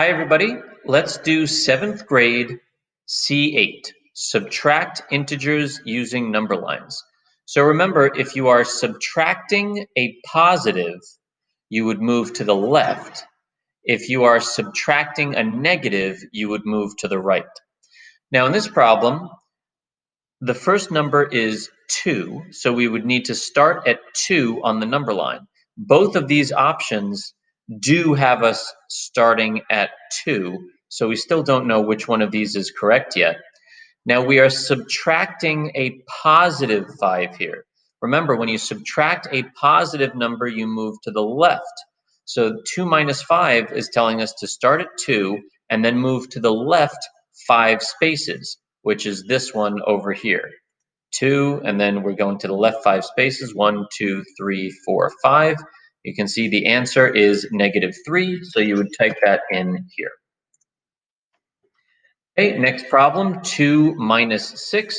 Hi, everybody. Let's do 7th grade C.8, subtract integers using number lines. So remember, if you are subtracting a positive, you would move to the left. If you are subtracting a negative, you would move to the right. Now, in this problem, the first number is 2, so we would need to start at 2 on the number line. Both of these options do have us starting at 2, so we still don't know which one of these is correct yet. Now we are subtracting a positive 5 here. Remember, when you subtract a positive number, you move to the left. So 2 minus 5 is telling us to start at 2 and then move to the left 5 spaces, which is this one over here. 2, and then we're going to the left 5 spaces, 1, 2, 3, 4, 5. You can see the answer is -3, so you would type that in here. Okay, next problem, 2 minus 6.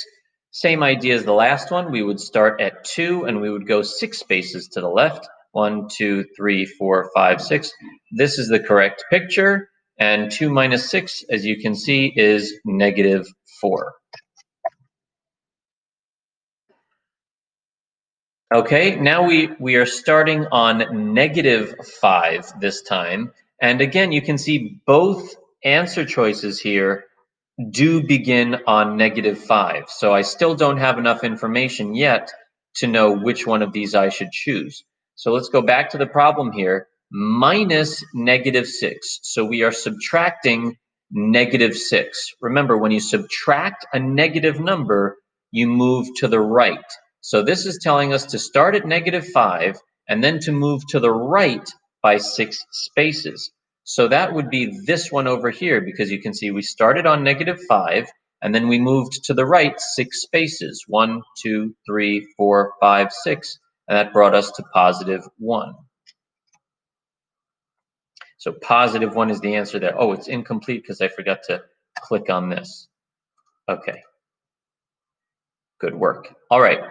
Same idea as the last one. We would start at 2 and we would go 6 spaces to the left. 1, 2, 3, 4, 5, 6. This is the correct picture, and 2 minus 6, as you can see, is -4. Okay, now we are starting on -5 this time. And again, you can see both answer choices here do begin on -5. So I still don't have enough information yet to know which one of these I should choose. So let's go back to the problem here. Minus -6. So we are subtracting -6. Remember, when you subtract a negative number, you move to the right. So this is telling us to start at -5 and then to move to the right by 6 spaces. So that would be this one over here, because you can see we started on -5 and then we moved to the right 6 spaces, 1, 2, 3, 4, 5, 6, and that brought us to +1. So +1 is the answer there. Oh, it's incomplete because I forgot to click on this. Okay. Good work. All right.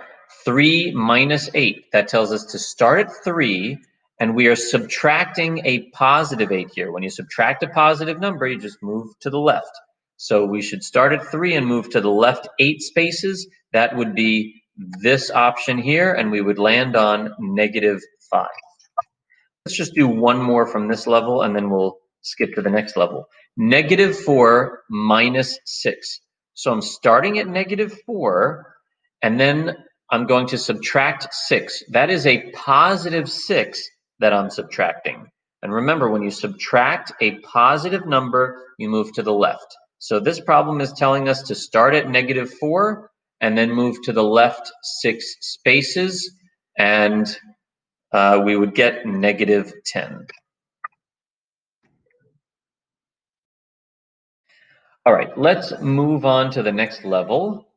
3 minus 8. That tells us to start at 3, and we are subtracting a +8 here. When you subtract a positive number, you just move to the left. So we should start at 3 and move to the left 8 spaces. That would be this option here, and we would land on -5. Let's just do one more from this level, and then we'll skip to the next level. -4 minus 6. So I'm starting at -4, and then I'm going to subtract 6. That is a +6 that I'm subtracting. And remember, when you subtract a positive number, you move to the left. So this problem is telling us to start at -4 and then move to the left 6 spaces, and we would get -10. All right, let's move on to the next level.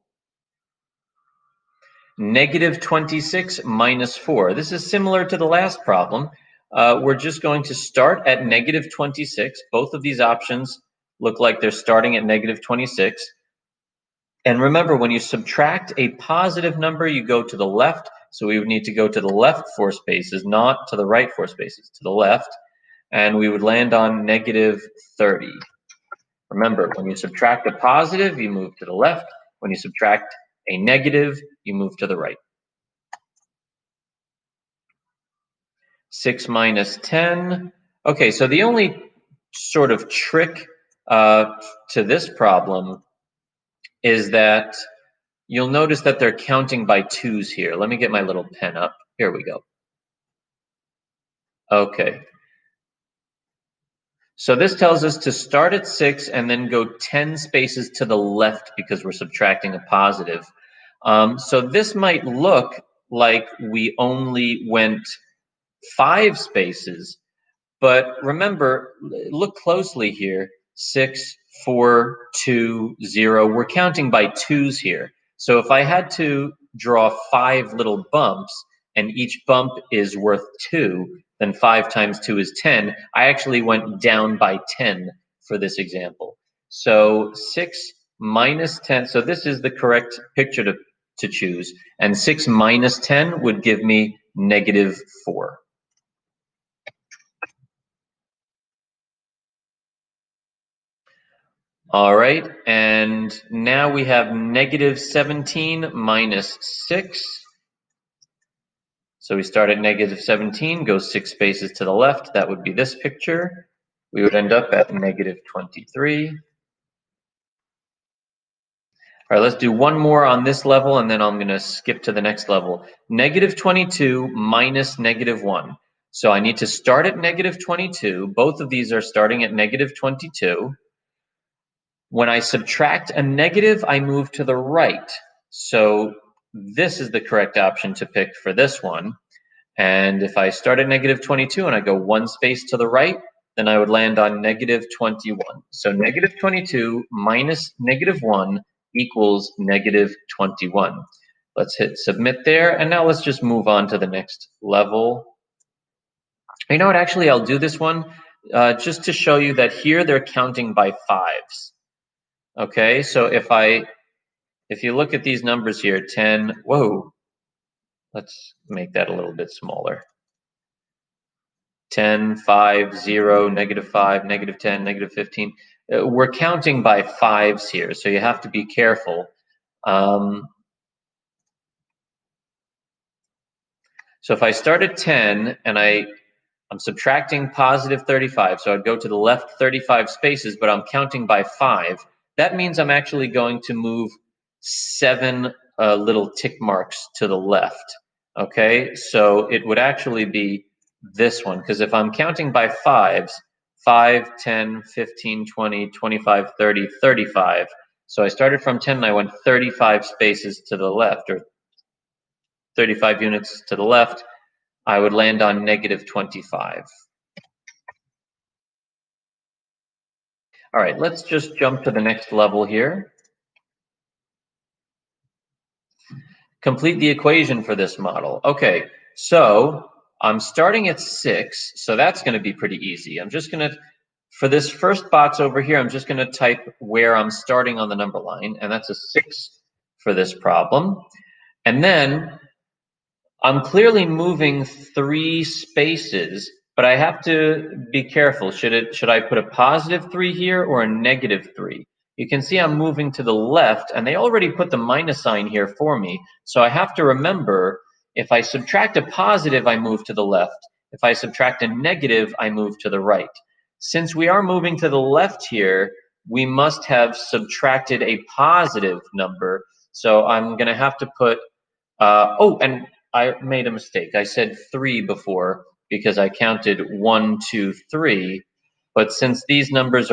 -26 minus 4. This is similar to the last problem. We're just going to start at -26. Both of these options look like they're starting at -26. And remember, when you subtract a positive number, you go to the left. So we would need to go to the left 4 spaces, not to the right 4 spaces, to the left. And we would land on -30. Remember, when you subtract a positive, you move to the left. When you subtract a negative, you move to the right. 6 minus 10. Okay, so the only sort of trick to this problem is that you'll notice that they're counting by twos here. Let me get my little pen up. Here we go. Okay. So this tells us to start at 6 and then go 10 spaces to the left because we're subtracting a positive. So this might look like we only went 5 spaces, but remember, look closely here. 6, 4, 2, 0. We're counting by twos here. So if I had to draw 5 little bumps and each bump is worth 2, then 5 times 2 is 10. I actually went down by 10 for this example. So 6 minus 10. So this is the correct picture to choose. And 6 minus 10 would give me -4. All right, and now we have negative 17 minus 6. So we start at negative 17, go 6 spaces to the left. That would be this picture. We would end up at negative 23. All right, let's do one more on this level, and then I'm going to skip to the next level. Negative 22 minus negative 1. So I need to start at negative 22. Both of these are starting at negative 22. When I subtract a negative, I move to the right. So this is the correct option to pick for this one. And if I start at negative 22 and I go one space to the right, then I would land on negative 21. So negative 22 minus negative 1 equals negative 21. Let's hit submit there. And now let's just move on to the next level. You know what, actually, I'll do this one just to show you that here they're counting by fives. Okay, so if you look at these numbers here, 10, whoa, let's make that a little bit smaller. 10, 5, 0, negative 5, negative 10, negative 15. We're counting by fives here, so you have to be careful. So if I start at 10 and I'm subtracting positive 35, so I'd go to the left 35 spaces, but I'm counting by 5. That means I'm actually going to move 7 little tick marks to the left. Okay, so it would actually be this one, because if I'm counting by fives, 5, 10, 15, 20, 25, 30, 35. So I started from 10 and I went 35 spaces to the left, or 35 units to the left. I would land on negative 25. All right, let's just jump to the next level here. Complete the equation for this model. Okay, so I'm starting at 6, so that's going to be pretty easy. I'm just going to, for this first box over here, I'm just going to type where I'm starting on the number line, and that's a 6 for this problem. And then I'm clearly moving 3 spaces, but I have to be careful. Should I put a positive 3 here or a negative 3? You can see I'm moving to the left, and they already put the minus sign here for me. So I have to remember, if I subtract a positive, I move to the left. If I subtract a negative, I move to the right. Since we are moving to the left here, we must have subtracted a positive number. So I'm going to have to put, oh, and I made a mistake. I said 3 before because I counted 1, 2, 3. But since these numbers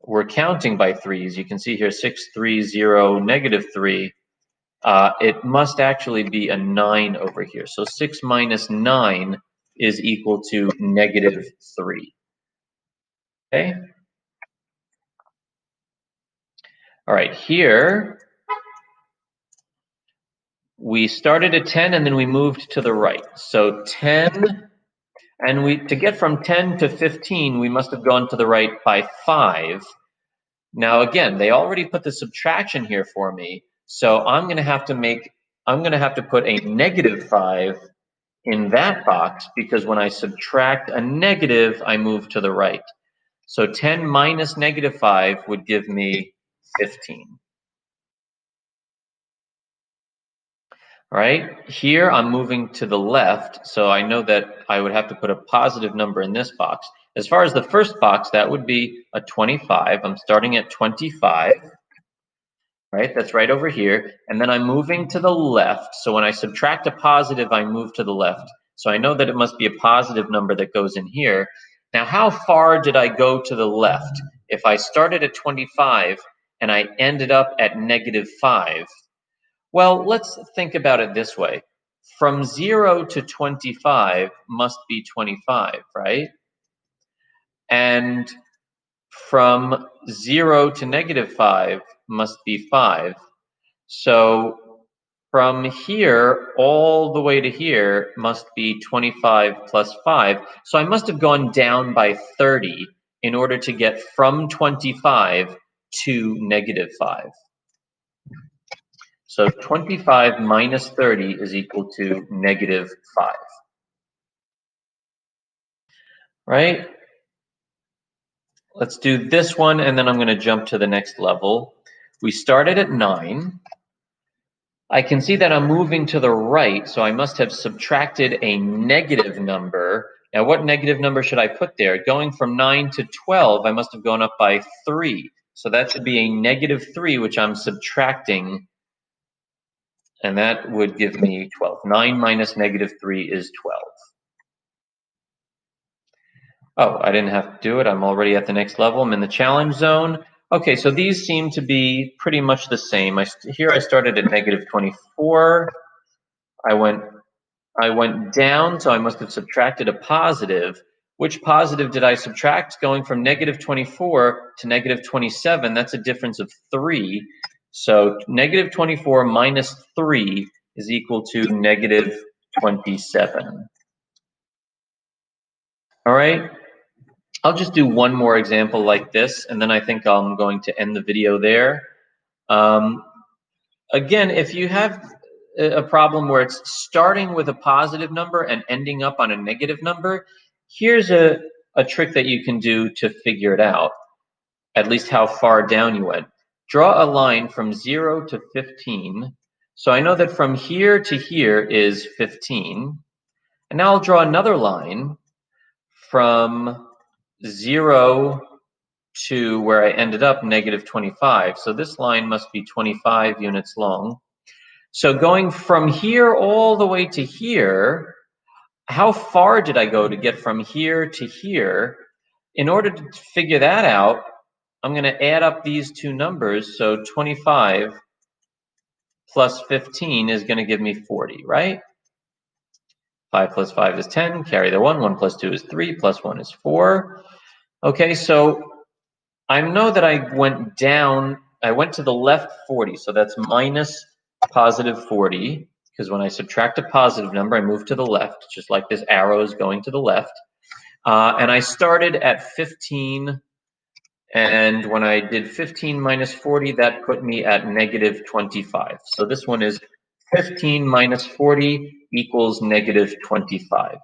we're counting by threes, you can see here 6, 3, 0, negative 3. It must actually be a 9 over here. So 6 minus 9 is equal to negative 3. Okay? All right, here we started at 10 and then we moved to the right. So 10, and to get from 10 to 15, we must have gone to the right by 5. Now again, they already put the subtraction here for me, so I'm going to have to put a negative 5 in that box, because when I subtract a negative, I move to the right. So 10 minus negative 5 would give me 15. All right, here I'm moving to the left, so I know that I would have to put a positive number in this box. As far as the first box, that would be a 25. I'm starting at 25, right? That's right over here. And then I'm moving to the left, so when I subtract a positive, I move to the left. So I know that it must be a positive number that goes in here. Now, how far did I go to the left? If I started at 25 and I ended up at negative 5, well, let's think about it this way. From 0 to 25 must be 25, right? And from 0 to negative 5 must be 5. So from here all the way to here must be 25 plus 5. So I must have gone down by 30 in order to get from 25 to negative 5. So 25 minus 30 is equal to negative 5. Right? Let's do this one, and then I'm going to jump to the next level. We started at 9. I can see that I'm moving to the right, so I must have subtracted a negative number. Now, what negative number should I put there? Going from 9 to 12, I must have gone up by 3. So that should be a negative 3, which I'm subtracting, and that would give me 12. 9 minus negative 3 is 12. Oh, I didn't have to do it. I'm already at the next level. I'm in the challenge zone. Okay, so these seem to be pretty much the same. Here I started at negative 24. I went down, so I must have subtracted a positive. Which positive did I subtract? Going from negative 24 to negative 27, that's a difference of 3. So negative 24 minus 3 is equal to negative 27. All right, I'll just do one more example like this, and then I think I'm going to end the video there. Again, if you have a problem where it's starting with a positive number and ending up on a negative number, here's a trick that you can do to figure it out, at least how far down you went. Draw a line from 0 to 15. So I know that from here to here is 15. And now I'll draw another line from 0 to where I ended up, negative 25. So this line must be 25 units long. So going from here all the way to here, how far did I go to get from here to here? In order to figure that out, I'm going to add up these two numbers. So 25 plus 15 is going to give me 40, right? 5 plus 5 is 10, carry the 1. 1 plus 2 is 3, plus 1 is 4. Okay, so I know that I went down, I went to the left 40, so that's minus positive 40, because when I subtract a positive number, I move to the left, just like this arrow is going to the left. And I started at 15, and when I did 15 minus 40, that put me at negative 25. So this one is 15 minus 40 equals negative 25.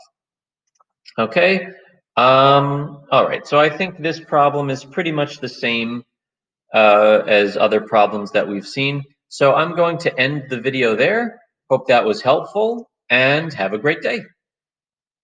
Okay, all right, so I think this problem is pretty much the same as other problems that we've seen. So I'm going to end the video there. Hope that was helpful, and have a great day.